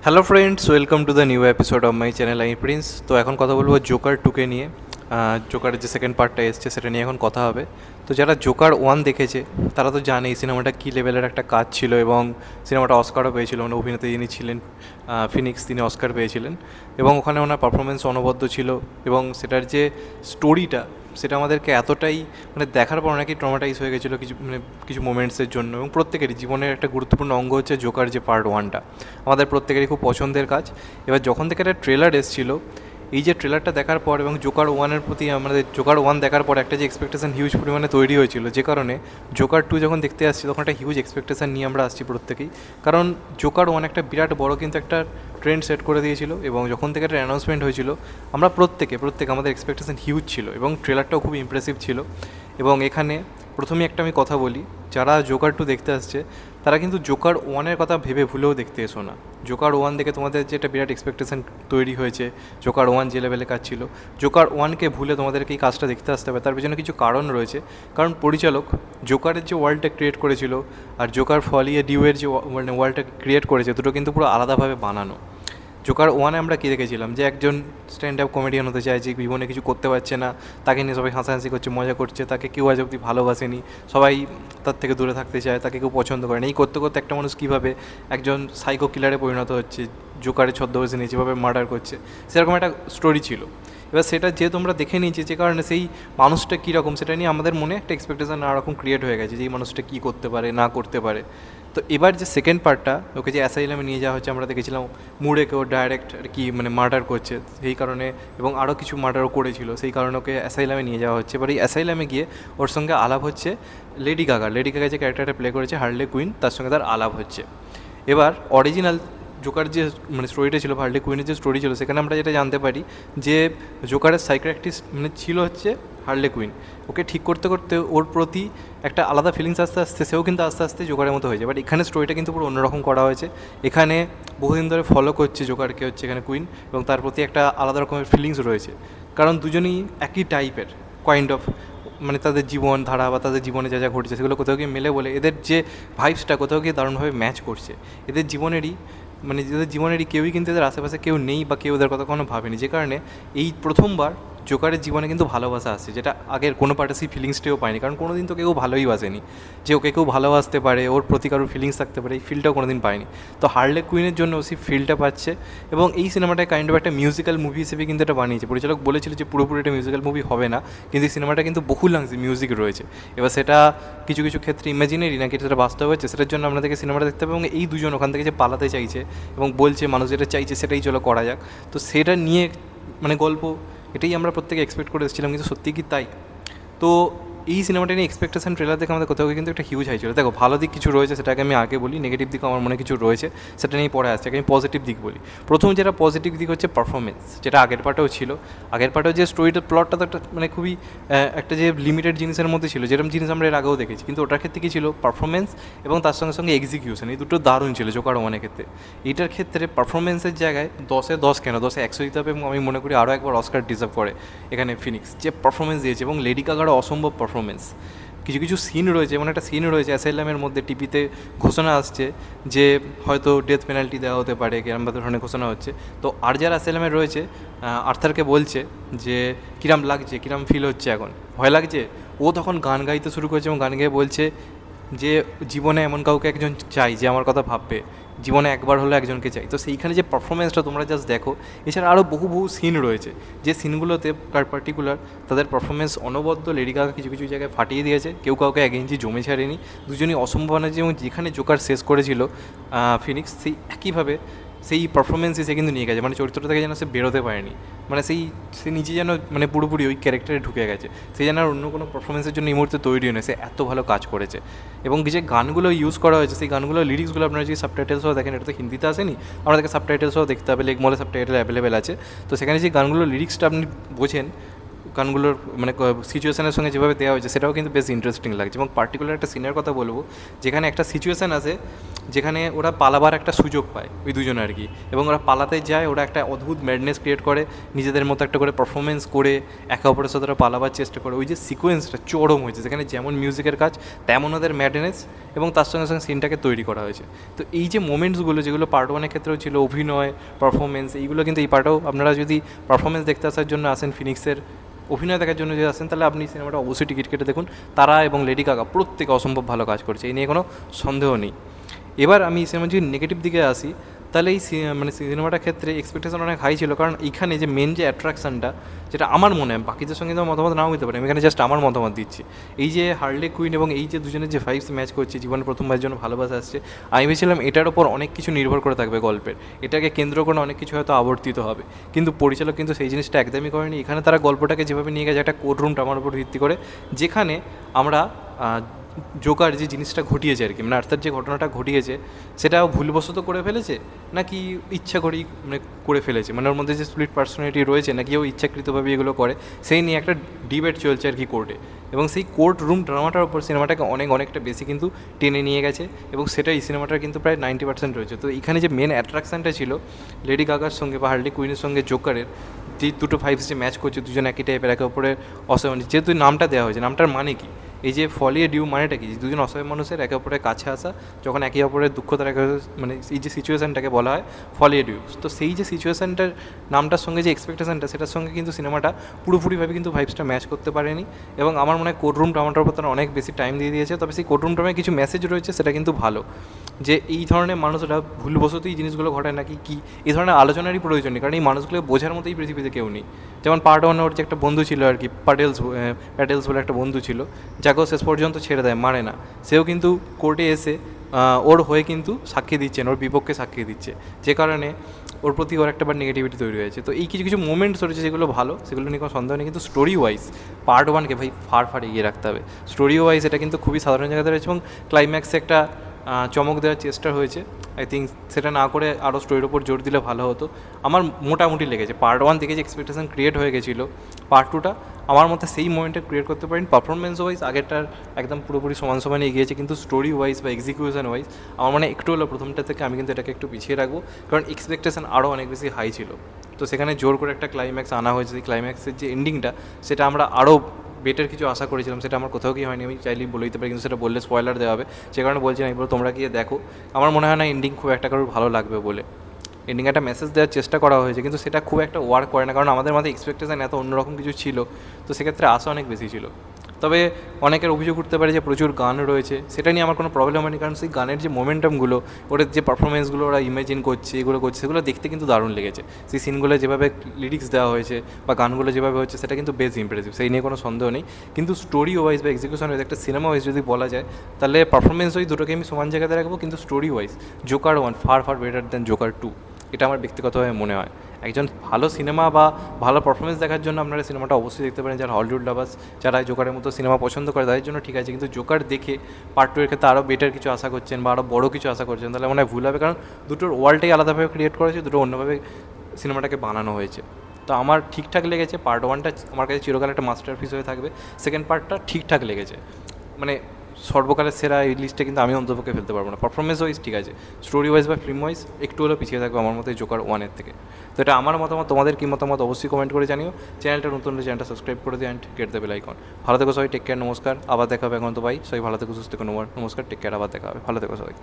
Hello friends, welcome to the new episode of my channel I Prince. তো এখন কথা বলবো জোকার টুকে নিয়ে। জোকারের যে সেকেন্ড পার্টটা এসছে সেটা নিয়ে এখন কথা হবে। তো যারা জোকার ওয়ান দেখেছে তারা তো জানে এই সিনেমাটা কী লেভেলের একটা কাজ ছিল, এবং সিনেমাটা অস্কারও পেয়েছিল। মানে অভিনেতা যিনি ছিলেন ফিনিক্স, তিনি অস্কার পেয়েছিলেন, এবং ওখানে ওনার পারফরমেন্স অনবদ্য ছিল। এবং সেটার যে স্টোরিটা, সেটা আমাদেরকে এতটাই মানে দেখার পর অনেকেই ট্রমাটাইজ হয়ে গেছিলো কিছু মোমেন্টসের জন্য। এবং প্রত্যেকেরই জীবনের একটা গুরুত্বপূর্ণ অঙ্গ হচ্ছে জোকার যে পার্ট ওয়ানটা, আমাদের প্রত্যেকেরই খুব পছন্দের কাজ। এবার যখন থেকে একটা ট্রেলার এসেছিলো, এই যে ট্রেলারটা দেখার পর এবং জোকার ওয়ানের প্রতি আমাদের জোকার ওয়ান দেখার পর একটা যে এক্সপেকটেশন হিউজ পরিমাণে তৈরি হয়েছিল, যে কারণে জোকার টু যখন দেখতে আসছি তখন একটা হিউজ এক্সপেকটেশন নিয়ে আমরা আসছি প্রত্যেকেই। কারণ জোকার ওয়ান একটা বিরাট বড় কিন্তু একটা ট্রেন্ড সেট করে দিয়েছিল, এবং যখন থেকে একটা অ্যানাউন্সমেন্ট হয়েছিল আমরা প্রত্যেকে আমাদের এক্সপেকটেশন হিউজ ছিল, এবং ট্রেলারটাও খুব ইমপ্রেসিভ ছিল। এবং এখানে প্রথমে একটা আমি কথা বলি, যারা জোকার টু দেখতে আসছে তারা কিন্তু জোকার ওয়ানের কথা ভেবে ভুলেও দেখতে এসো না। জোকার ওয়ান দেখে তোমাদের যে একটা বিরাট এক্সপেকটেশন তৈরি হয়েছে, জোকার ওয়ান যে লেভেলে কাজ ছিল, জোকার ওয়ানকে ভুলে তোমাদেরকে এই কাজটা দেখতে আসতে হবে। তার পেছনে কিছু কারণ রয়েছে। কারণ পরিচালক জোকারের যে ওয়ার্ল্ডটা ক্রিয়েট করেছিল আর জোকার ফলিয়ে ডিউয়ের যে মানে ওয়ার্ল্ডটা ক্রিয়েট করেছে, দুটো কিন্তু পুরো আলাদাভাবে বানানো। জোকার ওয়ানে আমরা কী দেখেছিলাম, যে একজন স্ট্যান্ড আপ কমেডিয়ান হতে চায়, যে জীবনে কিছু করতে পারছে না, তাকে নিয়ে সবাই হাসাহাসি করছে, মজা করছে, তাকে কেউ আজ অব্দি ভালোবাসেনি, সবাই তার থেকে দূরে থাকতে চায়, তাকে কেউ পছন্দ করে না। এই করতে করতে একটা মানুষ কীভাবে একজন সাইকো কিলারে পরিণত হচ্ছে, জোকারের ছদ্মবেশে নিয়ে যেভাবে মার্ডার করছে, সেরকম একটা স্টোরি ছিল। এবার সেটা যে তোমরা দেখে নিয়েছি, যে কারণে সেই মানুষটা কীরকম সেটা নিয়ে আমাদের মনে একটা এক্সপেকটেশন নানা রকম ক্রিয়েট হয়ে গেছে, যে এই মানুষটা কী করতে পারে না করতে পারে। তো এবার যে সেকেন্ড পার্টটা, ওকে যে অ্যাসাইলামে নিয়ে যাওয়া হচ্ছে, আমরা দেখেছিলাম মুড়ে কেউ ডাইরেক্ট আর কি মানে মার্ডার করছে সেই কারণে, এবং আরও কিছু মার্ডারও করেছিল সেই কারণে ওকে অ্যাসাইলামে নিয়ে যাওয়া হচ্ছে। এবার এই অ্যাসাইলামে গিয়ে ওর সঙ্গে আলাপ হচ্ছে লেডি গাগা যে ক্যারেক্টারটা প্লে করেছে হার্লে কুইন, তার সঙ্গে তার আলাপ হচ্ছে। এবার অরিজিনাল জোকার যে মানে স্টোরিটা ছিল, হার্লে কুইনের যে স্টোরি ছিল, সেখানে আমরা যেটা জানতে পারি যে জোকারের সাইকিয়াট্রিস্ট মানে ছিল হচ্ছে হার্লে কুইন। ওকে ঠিক করতে করতে ওর প্রতি একটা আলাদা ফিলিংস আস্তে আস্তে সেও কিন্তু আস্তে আস্তে জোকারের মতো হয়ে যায়। বাট এখানে স্টোরিটা কিন্তু পুরো অন্যরকম করা হয়েছে। এখানে বহুদিন ধরে ফলো করছে জোকারকে হচ্ছে এখানে কুইন, এবং তার প্রতি একটা আলাদা রকমের ফিলিংস রয়েছে। কারণ দুজনেই একই টাইপের কাইন্ড অফ, মানে তাদের জীবন ধারা বা তাদের জীবনে যা যা ঘটছে সেগুলো কোথাও গিয়ে মেলে বলে এদের যে ভাইবসটা কোথাও গিয়ে দারুণভাবে ম্যাচ করছে। এদের জীবনেরই কেউই কিন্তু এদের আশেপাশে কেউ নেই, বা কেউ ওদের কথা কোনো ভাবেনি, যে কারণে এই প্রথমবার জোকারের জীবনে কিন্তু ভালোবাসা আসছে, যেটা আগের কোনো পার্টে সেই ফিলিংসটাও পায়নি। কারণ কোনো দিন তো কেউ ভালোই বাসেনি, যে ওকে কেউ ভালোবাসতে পারে, ওর প্রতি কারোর ফিলিংস থাকতে পারে, এই ফিলটাও কোনো দিন পায়নি। তো হার্লে কুইনের জন্য সেই ফিলটা পাচ্ছে, এবং এই সিনেমাটায় কাইন্ড অফ একটা মিউজিক্যাল মুভি হিসেবে কিন্তু এটা বানিয়েছে। পরিচালক বলেছিল যে পুরোপুরি একটা মিউজিক্যাল মুভি হবে না, কিন্তু এই সিনেমাটা কিন্তু বহুলাংশে মিউজিক রয়েছে। এবার সেটা কিছু কিছু ক্ষেত্রে ইমাজিনারি নাকি সেটা বাস্তব হচ্ছে, সেটার জন্য আপনাদেরকে সিনেমাটা দেখতে হবে। এবং এই দুজন ওখান থেকে যে পালাতে চাইছে এবং বলছে মানুষ যেটা চাইছে সেটাই চলো করা যাক, তো সেটা নিয়ে মানে গল্প, এটাই আমরা প্রত্যেকে এক্সপেক্ট করে এসেছিলাম। কিন্তু সত্যি কি তাই? তো এই সিনেমাটা নিয়ে এক্সপেকটেশন ট্রেলার দেখে আমাদের কোথাও কিন্তু একটা হিউজ হাই ছিল। দেখো, ভালো দিক কিছু রয়েছে, সেটাকে আমি আগে বলি। নেগেটিভ দিক আমার মনে কিছু রয়েছে, সেটা নিয়ে পরে আসছে। আমি পজিটিভ দিক বলি। প্রথম যেটা পজিটিভ দিক হচ্ছে পারফরমেন্স, যেটা আগের পার্টেও ছিল। আগের পার্টেও যে স্টোরিটার প্লটটা তো একটা মানে খুবই একটা যে লিমিটেড জিনিসের মধ্যে ছিল, যেরকম জিনিস আমরা এর আগেও দেখেছি। কিন্তু ওটার ক্ষেত্রে কী ছিল, পারফরমেন্স এবং তার সঙ্গে সঙ্গে এক্সিকিউশন, এই দুটো দারুণ ছিল জোকার ওয়ানের ক্ষেত্রে। এইটার ক্ষেত্রে পারফরমেন্সের জায়গায় 10-এ 10 কেন, 10-এ 100 দিতে হবে। এবং আমি মনে করি আরও একবার অস্কার ডিজার্ভ করে এখানে ফিনিক্স, যে পারফরমেন্স দিয়েছে। এবং লেডি গাগারও অসম্ভব পারফরমেন্স। কিছু কিছু সিন রয়েছে, যেমন একটা সিন রয়েছে অ্যাসাইলামের মধ্যে, টিভিতে ঘোষণা আসছে যে হয়তো ডেথ পেনাল্টি দেওয়া হতে পারে, কিরম ধরনের ঘোষণা হচ্ছে। তো আর যারা অ্যাসাইলামে রয়েছে আর্থারকে বলছে যে কিরম লাগছে, কিরম ফিল হচ্ছে, এখন ভয় লাগছে। ও তখন গান গাইতে শুরু করেছে, এবং গান গেয়ে বলছে যে জীবনে এমন কাউকে একজন চাই যে আমার কথা ভাববে, জীবনে একবার হলো একজনকে চাই। তো সেইখানে যে পারফরমেন্সটা তোমরা জাস্ট দেখো। এছাড়া আরও বহু সিন রয়েছে, যে সিনগুলোতে পার্টিকুলার তাদের পারফরমেন্স অনবদ্য। লেডি গাগা কিছু কিছু জায়গায় ফাটিয়ে দিয়েছে, কেউ কাউকে 1 ইঞ্চি জমে ছাড়েনি, দুজনই অসম্ভব এনার্জি। এবং যেখানে জোকার শেষ করেছিল ফিনিক্স, সেই একইভাবে সেই পারফরমেন্সে সে কিন্তু নিয়ে গেছে। মানে চরিত্রটা থেকে যেন সে বেরোতে পারেনি, মানে সে নিজে যেন মানে পুরোপুরি ওই ক্যারেক্টারে ঢুকে গেছে। সে যেন আর অন্য কোনো পারফরমেন্সের জন্য এই মুহূর্তে তৈরি নয়, সে এত ভালো কাজ করেছে। এবং যে গানগুলো ইউজ করা হয়েছে, সেই গানগুলো লিরিক্সগুলো আপনারা যদি সাবটাইটেলসও দেখেন, এটা তো হিন্দিতে আসেনি, আপনাদেরকে সাবটাইটেলসও দেখতে হবে। লেগমলে সাবটাইটেল অ্যাভেলেবেল আছে। তো সেখানে যে গানগুলো লিরিক্সটা আপনি বোঝেন, গানগুলোর মানে সিচুয়েশনের সঙ্গে যেভাবে দেওয়া হয়েছে সেটাও কিন্তু বেশ ইন্টারেস্টিং লাগছে। এবং পার্টিকুলার একটা সিনের কথা বলবো, যেখানে একটা সিচুয়েশান আছে যেখানে ওরা পালাবার একটা সুযোগ পায় ওই দুজনে আর কি, এবং ওরা পালাতে যায়, ওরা একটা অদ্ভুত ম্যাডনেস ক্রিয়েট করে, নিজেদের মতো একটা করে পারফরমেন্স করে একে অপরের সাথে ওরা পালাবার চেষ্টা করে। ওই যে সিকোয়েন্সটা চরম হয়েছে, যেখানে যেমন মিউজিকের কাজ তেমন ওদের ম্যাডনেস, এবং তার সঙ্গে সঙ্গে সিনটাকে তৈরি করা হয়েছে। তো এই যে মোমেন্টসগুলো যেগুলো পার্ট ওয়ানের ক্ষেত্রেও ছিল, অভিনয়, পারফরমেন্স, এইগুলো কিন্তু এই পার্টেও আপনারা যদি পারফরমেন্স দেখতে আসার জন্য আসেন, ফিনিক্সের অভিনয় দেখার জন্য যদি আসেন, তাহলে আপনি সিনেমাটা অবশ্যই টিকিট কেটে দেখুন। তারা এবং লেডি গাগা প্রত্যেকে অসম্ভব ভালো কাজ করছে, এই নিয়ে কোনো সন্দেহ নেই। এবার আমি সিনেমার যদি নেগেটিভ দিকে আসি, তাহলে এই মানে সিনেমাটার ক্ষেত্রে এক্সপেকটেশন অনেক হাই ছিল, কারণ এইখানে যে মেন যে অ্যাট্রাকশানটা, যেটা আমার মনে হয় বাকিদের সঙ্গে তো মতামত নাও হতে পারে, আমি এখানে জাস্ট আমার মতামত দিচ্ছি। এই যে হার্লে কুইন এবং এই যে দুজনের যে ভাইবস ম্যাচ করছে, জীবনে প্রথমবারের জন্য ভালোবাসা আসছে, আমি ভেবেছিলাম এটার ওপর অনেক কিছু নির্ভর করে থাকবে গল্পের, এটাকে কেন্দ্র করে অনেক কিছু হয়তো আবর্তিত হবে, কিন্তু পরিচালক কিন্তু সেই জিনিসটা একদমই করেনি। এখানে তারা গল্পটাকে যেভাবে নিয়ে গেছে একটা কোর্টরুম ড্রামার উপর ভিত্তি করে, যেখানে আমরা জোকার যে জিনিসটা ঘটিয়েছে আর কি, মানে অর্থাৎ যে ঘটনাটা ঘটিয়েছে সেটাও ভুলবশত করে ফেলেছে নাকি ইচ্ছা করেই মানে করে ফেলেছে, মানে ওর মধ্যে যে স্প্লিট পার্সোনালিটি রয়েছে নাকি ও ইচ্ছাকৃতভাবে এগুলো করে, সেই নিয়ে একটা ডিবেট চলছে আর কি কোর্টে। এবং সেই কোর্ট রুম ড্রামাটার উপর সিনেমাটাকে অনেকটা বেশি কিন্তু টেনে নিয়ে গেছে, এবং সেটা এই সিনেমাটার কিন্তু প্রায় 90% রয়েছে। তো এখানে যে মেন অ্যাট্রাকশানটা ছিল লেডি গাগার সঙ্গে বা হার্লি কুইনের সঙ্গে জোকারের, যে দুটো ভাইবস যে ম্যাচ করছে, দুজন একই টাইপের, একে অপরের অসহায়, যেহেতু নামটা দেওয়া হয়েছে, নামটার মানে কি, এই যে ফলিয়ে ডিউ মানেটা কি, দুজন অসহায় মানুষের একে অপরের কাছে আসা, যখন একে অপরের দুঃখ তার মানে এই যে সিচুয়েশানটাকে বলা হয় ফলিয়ে ডিউ। তো সেই যে সিচুয়েশানটার নামটার সঙ্গে যে এক্সপেকটেশানটা, সেটার সঙ্গে কিন্তু সিনেমাটা পুরোপুরিভাবে কিন্তু ভাইবসটা ম্যাচ করতে পারেনি। এবং আমার মনে হয় কোর্টরুম ড্রামাটার উপর তারা অনেক বেশি টাইম দিয়ে দিয়েছে। তবে সেই কোর্টরুম ড্রামায় কিছু মেসেজ রয়েছে, সেটা কিন্তু ভালো, যে এই ধরনের মানুষরা ভুলবশতই জিনিসগুলো ঘটায় নাকি কি, এই ধরনের আলোচনারই প্রয়োজন নেই, কারণ এই মানুষগুলোকে বোঝার মতোই পৃথিবীতে কেউ নেই। যেমন পার্ট ওয়ানে ওর যে একটা বন্ধু ছিল আর কি, প্যাটেলস বলে একটা বন্ধু ছিল, যাকেও শেষ পর্যন্ত ছেড়ে দেয়, মারে না, সেও কিন্তু কোর্টে এসে ওর হয়ে কিন্তু সাক্ষী দিচ্ছেন, ওর বিপক্ষে সাক্ষী দিচ্ছে, যে কারণে ওর প্রতি ওর একটাবার নেগেটিভিটি তৈরি হয়েছে। তো এই কিছু কিছু মুভমেন্টস রয়েছে যেগুলো ভালো, সেগুলো নিয়ে কোনো সন্দেহ নেই, কিন্তু স্টোরি ওয়াইজ পার্ট ওয়ানকে ভাই ফার এগিয়ে রাখতে হবে। স্টোরি ওয়াইজ এটা কিন্তু খুবই সাধারণ জায়গাতে রয়েছে, এবং ক্লাইম্যাক্সে একটা চমক দেওয়ার চেষ্টা হয়েছে। আই থিঙ্ক সেটা না করে আরও স্টোরির ওপর জোর দিলে ভালো হতো। আমার মোটামুটি লেগেছে, পার্ট ওয়ান থেকে যে এক্সপেকটেশন ক্রিয়েট হয়ে গেছিলো, পার্ট টুটা আমার মতে সেই মোমেন্টে ক্রিয়েট করতে পারেন। পারফরমেন্স ওয়াইজ আগেরটার একদম পুরোপুরি সমান এগিয়েছে, কিন্তু স্টোরি ওয়াইজ বা এক্সিকিউশন ওয়াইজ আমার মানে একটু হলো প্রথমটা থেকে আমি কিন্তু এটাকে একটু পিছিয়ে রাখবো, কারণ এক্সপেকটেশন আরও অনেক বেশি হাই ছিল। তো সেখানে জোর করে একটা ক্লাইম্যাক্স আনা হয়েছে, সেই ক্লাইম্যাক্সের যে এন্ডিংটা, সেটা আমরা আরও বেটার কিছু আশা করেছিলাম, সেটা আমার কোথাও কি হয়নি। আমি চাইলেই বলে দিতে পারি, কিন্তু সেটা বললে স্পয়লার দেওয়া হবে, সে কারণে বলছি না। এবার তোমরা গিয়ে দেখো, আমার মনে হয় না এন্ডিং খুব একটা কারোর ভালো লাগবে বলে। এন্ডিং একটা মেসেজ দেওয়ার চেষ্টা করা হয়েছে, কিন্তু সেটা খুব একটা ওয়ার্ক করে না, কারণ আমাদের মাথায় এক্সপেকটেশন এত অন্যরকম কিছু ছিল, তো সেক্ষেত্রে আশা অনেক বেশি ছিল। তবে অনেকের অভিযোগ উঠতে পারে যে প্রচুর গান রয়েছে, সেটা নিয়ে আমার কোনো প্রবলেম হয়নি, কারণ সেই গানের যে মোমেন্টামগুলো, ওদের যে পারফরমেন্সগুলো ওরা ইমাজিন করছে, এগুলো করছে, সেগুলো দেখতে কিন্তু দারুণ লেগেছে। সেই সিনগুলো যেভাবে লিরিক্স দেওয়া হয়েছে বা গানগুলো যেভাবে হচ্ছে, সেটা কিন্তু বেশ ইমপ্রেসিভ, সেই নিয়ে কোনো সন্দেহ নেই। কিন্তু স্টোরি ওয়াইজ বা এক্সিকিউশন ওয়াইজ, একটা সিনেমা ওয়াইজ যদি বলা যায়, তাহলে পারফরমেন্স ওই দুটোকে আমি সমান জায়গাতে রাখবো, কিন্তু story wise Joker one far better than Joker two, এটা আমার ব্যক্তিগতভাবে মনে হয়। একজন ভালো সিনেমা বা ভালো পারফরমেন্স দেখার জন্য আপনারা সিনেমাটা অবশ্যই দেখতে পারেন। যারা হলিউড লাভার্স, যারা জোকারের মতো সিনেমা পছন্দ করে, তাদের জন্য ঠিক আছে, কিন্তু জোকার দেখে পার্ট টু এর ক্ষেত্রে আরও বেটার কিছু আশা করছেন বা আরও বড়ো কিছু আশা করছেন, তাহলে মনে হয় ভুল হবে, কারণ দুটোর ওয়ার্ল্ডটাই আলাদাভাবে ক্রিয়েট করেছে, দুটো অন্যভাবে সিনেমাটাকে বানানো হয়েছে। তো আমার ঠিকঠাক লেগেছে, পার্ট ওয়ানটা আমার কাছে চিরকাল একটা মাস্টারপিস হয়ে থাকবে, সেকেন্ড পার্টটা ঠিকঠাক লেগেছে, মানে সর্বকালের সেরা এই লিস্টে কিন্তু আমি অন্তপক্ষে ফেলতে পারবো না। পারফরমেন্স ওয়াইজ ঠিক আছে, স্টোরি ওয়াইজ বা ফিল্ম ওয়াইজ একটু হলেও পিছিয়ে থাকবে আমার মতো জোকার ওয়ানের থেকে। তো এটা আমার মতামত, তোমাদের কী মতামত অবশ্যই কমেন্ট করে জানিও। চ্যানেলটা নতুন হলে চ্যানেলটা সাবস্ক্রাইব করে দিও and get the bell icon. ভালো থেকো সবাই, টেক কেয়ার, নমস্কার, আবার দেখা হবে। এখন তো ভাই সবাই ভালো থেকো, সুস্থ থেকো, নমস্কার, টেক কেয়ার, আবার দেখা হবে, ভালো থেকো সবাই।